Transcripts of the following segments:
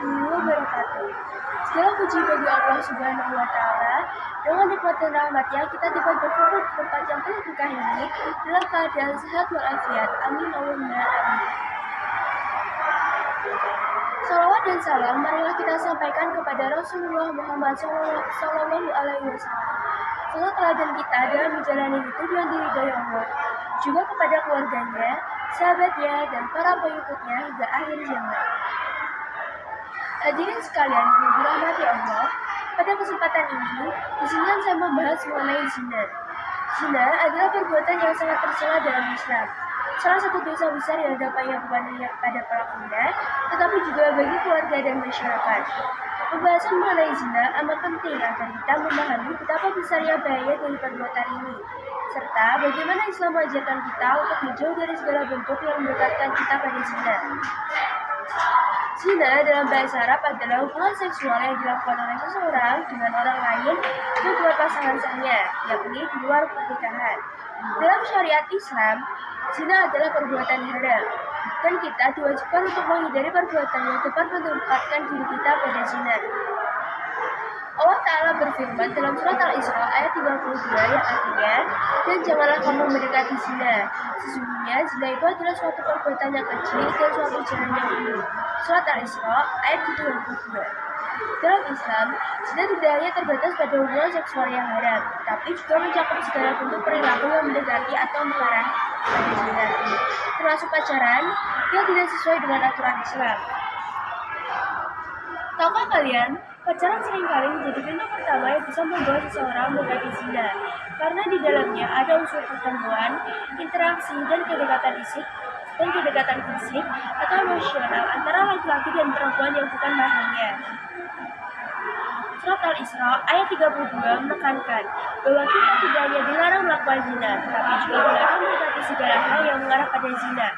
warahmatullahi wabarakatuh. Segala puji bagi Allah Subhanahu wa Ta'ala. Dengan nikmat dan rahmatnya kita dapat berkumpul di tempat yang penuh berkah ini dalam keadaan sehat walafiat. Amin Allahumma amin. Salawat dan salam marilah kita sampaikan kepada Rasulullah Muhammad Sallallahu Alaihi Wasallam. Sosok teladan kita dalam menjalani hidup yang diridhai Allah, juga kepada keluarganya, sahabatnya, dan para pengikutnya hingga akhir zaman. Hadirin sekalian yang dirahmati Allah, pada kesempatan ini, izinkan saya membahas mengenai zina. Zina adalah perbuatan yang sangat tercela dalam Islam. Salah satu dosa besar yang dampaknya bukan hanya kepada pelakunya, tetapi juga bagi keluarga dan masyarakat. Pembahasan mengenai zina amat penting agar kita memahami betapa besarnya bahaya dari perbuatan ini, serta bagaimana Islam mengajarkan kita untuk menjauh dari segala bentuk yang mendekatkan kita pada zina. Zina dalam bahasa Arab adalah hubungan seksual yang dilakukan oleh seseorang dengan orang lain di luar pasangan sahnya, yakni di luar pernikahan. Dalam syariat Islam, zina adalah perbuatan haram, dan kita diwajibkan untuk menghindari perbuatan yang dapat mendekatkan diri kita pada zina. Allah Ta'ala berfirman dalam surat Al-Isra ayat 32 yang artinya, dan janganlah kamu mendekati zina. Sesungguhnya zina itu adalah suatu perbuatan yang kecil dan suatu jalan yang buruk. Surat Al-Isra ayat 32. Dalam Islam, zina tidak hanya terbatas pada hubungan seksual yang haram, tapi juga mencakup segala bentuk perilaku yang mendekati atau mengarah pada zina, termasuk pacaran yang tidak sesuai dengan aturan Islam. Tahukah kalian, pacaran seringkali menjadi pintu pertama yang bisa membawa seseorang mendekati zina, karena di dalamnya ada unsur pertemuan, interaksi, dan kedekatan fisik atau emosional antara laki-laki dan perempuan yang bukan mahrumnya. Surat Al-Isra ayat 32 menekankan bahwa kita tidak hanya dilarang melakukan zina, tapi juga dilarang mendekati segala hal yang mengarah pada zina,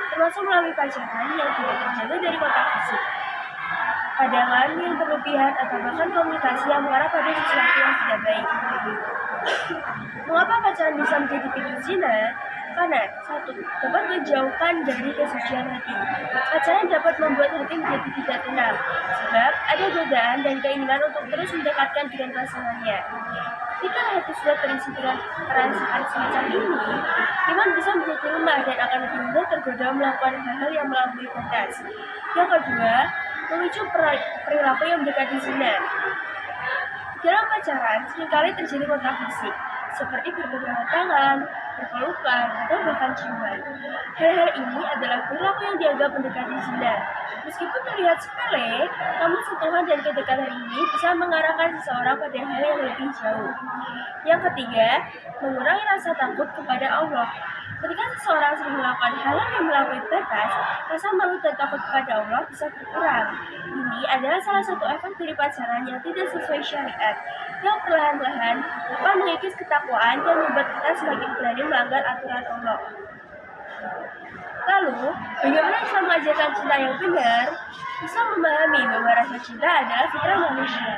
termasuk melalui pacaran yang tidak terjaga dari kontak fisik, pandangan yang berlebihan, atau bahkan komunikasi yang mengarah pada sesuatu yang tidak baik. Mengapa pacaran bisa menjadi pintu zina? Karena satu, dapat menjauhkan dari kesucian hati. Pacaran dapat membuat hati menjadi tidak tenang, sebab ada godaan dan keinginan untuk terus mendekatkan dengan pasangannya. Ketika hati sudah terisi dengan perasaan semacam ini, iman bisa menjadi lemah dan akan lebih mudah tergoda melakukan hal-hal yang melampaui batas. Yang kedua, memicu perilaku yang mendekati zina. Dalam pacaran, seringkali terjadi kontak fisik, seperti berpegangan tangan, berpelukan, atau bahkan ciuman. Hal-hal ini adalah perilaku yang dianggap mendekati zina. Meskipun terlihat sepele, namun sentuhan dan kedekatan ini bisa mengarahkan seseorang pada hal yang lebih jauh. Yang ketiga, mengurangi rasa takut kepada Allah. Ketika seseorang sering melakukan hal yang melampaui batas, rasa malu dan takut kepada Allah bisa berkurang. Ini adalah salah satu efek dari pacaran yang tidak sesuai syariat, yang perlahan-lahan akan mengikis ketakwaan dan membuat kita semakin berani melanggar aturan Allah. Lalu, bagaimana Islam mengajarkan cinta yang benar? Islam memahami bahwa rasa cinta adalah fitrah manusia,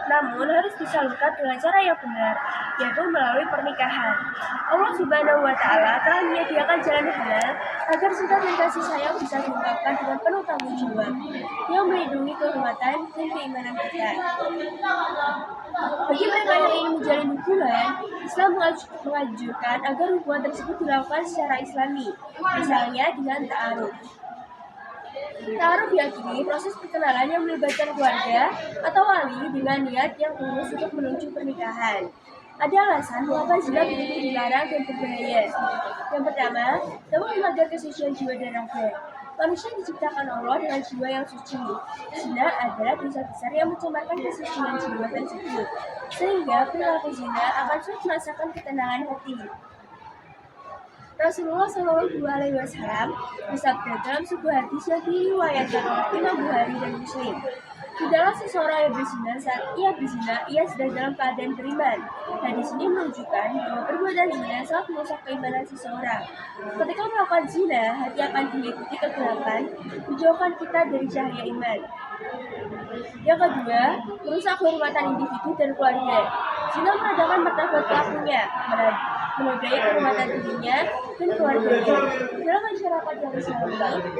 namun harus disalurkan dengan cara yang benar, yaitu melalui pernikahan. Allah Subhanahu wa Ta'ala telah menyediakan jalan halal agar cinta dan kasih sayang bisa diungkapkan dengan penuh tanggung jawab, yang melindungi kehormatan dan keimanan kita. Bagi mereka yang ingin menjalin hubungan, Islam menganjurkan agar hubungan tersebut dilakukan secara Islami, misalnya dengan ta'aruf. Ta'aruf yakni proses perkenalan yang melibatkan keluarga atau wali dengan niat yang tulus untuk menuju pernikahan. Ada alasan mengapa zina begitu dilarang dan berbahaya. Yang pertama, dapat melanggar kesucian jiwa dan raga. Manusia diciptakan Allah dengan jiwa yang suci. Zina adalah dosa besar yang mencemarkan kesucian jiwa tersebut, sehingga perilaku zina akan sulit merasakan ketenangan hati. Rasulullah Shallallahu Alaihi Wasallam bersabda dalam sebuah hadis yang diriwayatkan oleh Imam Bukhari dan Muslim, tidaklah seseorang yang berzina saat ia berzina, ia sedang dalam keadaan beriman. Hadis ini menunjukkan bahwa perbuatan zina sangat merusak keimanan seseorang. Ketika melakukan zina, hati akan diliputi kegelapan, menjauhkan kita dari cahaya iman. Yang kedua, merusak kehormatan individu dan keluarga. Zina merendahkan martabat pelakunya, menodai kehormatan dirinya dan keluarganya. Dalam masyarakat yang Islami,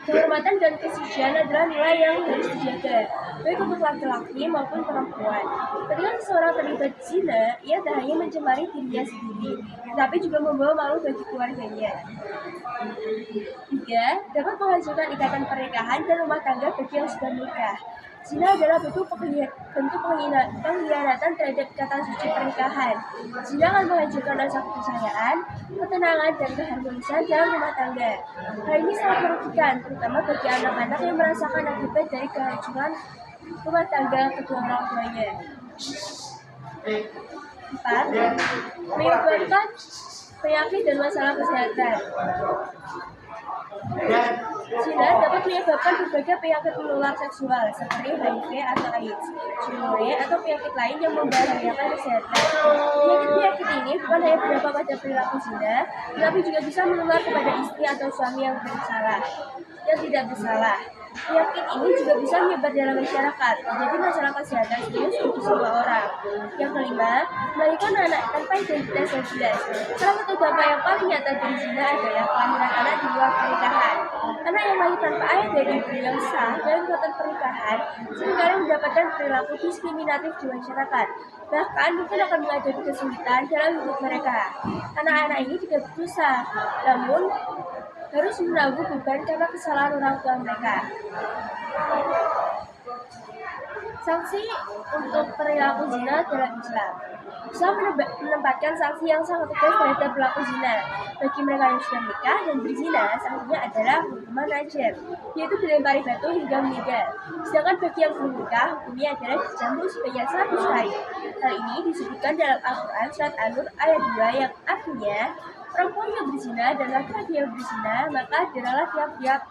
Kehormatan dan kesucian adalah nilai yang harus dijaga, baik untuk laki-laki maupun perempuan. Ketika seseorang terlibat zina, ia tak hanya mencemari dirinya sendiri, tetapi juga membawa malu bagi keluarganya. 3. Dapat menghancurkan ikatan pernikahan dan rumah tangga bagi yang sudah menikah. Zina adalah bentuk pengkhianatan terhadap ikatan suci pernikahan. Zina akan menghancurkan rasa kepercayaan, ketenangan, dan keharmonisan dalam rumah tangga. Hal ini sangat merugikan, terutama bagi anak-anak yang merasakan akibat dari kehancuran rumah tangga kedua orang tuanya. 4. Menyebabkan penyakit dan masalah kesehatan. Zina dapat menyebabkan berbagai penyakit menular seksual seperti HIV atau AIDS, cumure, atau penyakit lain yang membahayakan kesehatan. Penyakit ini bukan hanya berdampak pada perilaku zina, tetapi juga bisa menular kepada istri atau suami yang tidak bersalah. Penyakit ini juga bisa menyebar dalam masyarakat, menjadi masalah kesehatan serius untuk semua orang. Yang kelima, melahirkan anak tanpa identitas yang jelas. Salah satu dampak yang paling nyata dari zina adalah kelahiran anak di luar pernikahan. Anak yang lahir tanpa ayah dan ibu yang sah dalam ikatan pernikahan seringkali mendapatkan perilaku diskriminatif di masyarakat. Bahkan mungkin akan menghadapi kesulitan dalam hidup mereka. Anak-anak ini tidak berdosa, namun harus menanggung beban karena kesalahan orang tua mereka. Sanksi untuk perilaku zina dalam Islam. Islam menempatkan sanksi yang sangat tegas terhadap pelaku zina. Bagi mereka yang sudah menikah dan berzina, sanksinya adalah hukuman rajam, yaitu dilempari batu hingga meninggal. Sedangkan bagi yang belum menikah, hukumnya adalah dicambuk sebanyak 100 kali. Hal ini disebutkan dalam Al-Quran surat An-Nur ayat 2 yang artinya, perempuan yang berzina dan laki-laki yang berzina, maka adalah tiap-tiap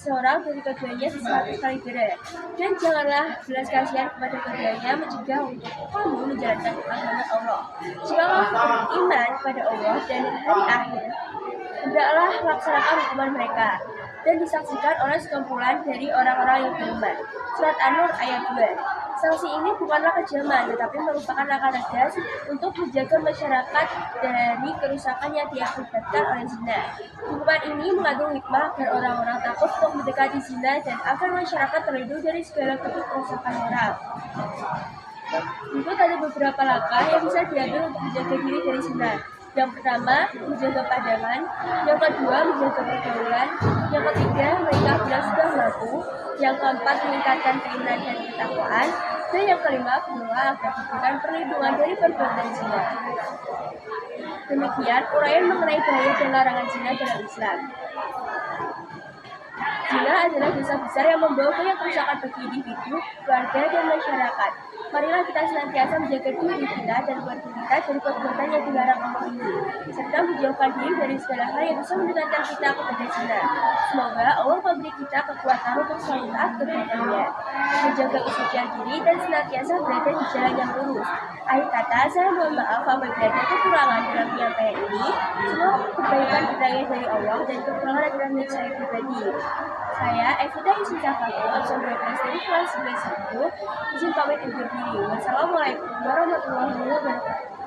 seorang dari keduanya 100 kali berat. Dan janganlah belas kasihan kepada keduanya mencegah untuk kamu menjalankan agama Allah. Jika kamu beriman kepada Allah dan hari akhir, hendaklah laksanakan hukuman mereka dan disaksikan oleh sekumpulan dari orang-orang yang beriman. Surat An-Nur ayat 2. Sanksi ini bukanlah kejaman, tetapi merupakan langkah tegas untuk menjaga masyarakat dari kerusakan yang diakibatkan oleh zina. Hukuman ini mengandung hikmah agar orang-orang takut untuk mendekati zina dan agar masyarakat terlindung dari segala bentuk kerusakan moral. Berikut ada beberapa langkah yang bisa diambil untuk menjaga diri dari zina. Yang pertama, menjaga pandangan. Yang kedua, menjaga pergaulan. Yang ketiga, menikah bila sudah mampu. Yang keempat, meningkatkan keimanan dan ketakwaan. Dan yang kelima, berdoa agar diberikan perlindungan dari perbuatan zina. Demikian uraian mengenai bahaya dan larangan zina dalam Islam. Zina adalah dosa besar yang membawa banyak kerusakan bagi individu, keluarga, dan masyarakat. Marilah kita senantiasa menjaga diri kita dan keluarga kita dari perbuatan yang dilarang Allah ini, serta menjauhkan diri dari segala hal yang bisa mendekatkan kita kepada zina. Semoga Allah memberi kita kekuatan untuk selalu taat kepada-Nya, menjaga kesucian diri dan senantiasa berada di jalan yang lurus. Akhir kata, saya mohon maaf apabila ada kekurangan dalam penyampaian ini. Semua kebaikan datangnya dari Allah dan kekurangan adalah milik saya pribadi. Saya Evita Yusita Fatul, absen 12 dari kelas 11 1. Izin pamit undur diri. Wassalamualaikum warahmatullahi wabarakatuh.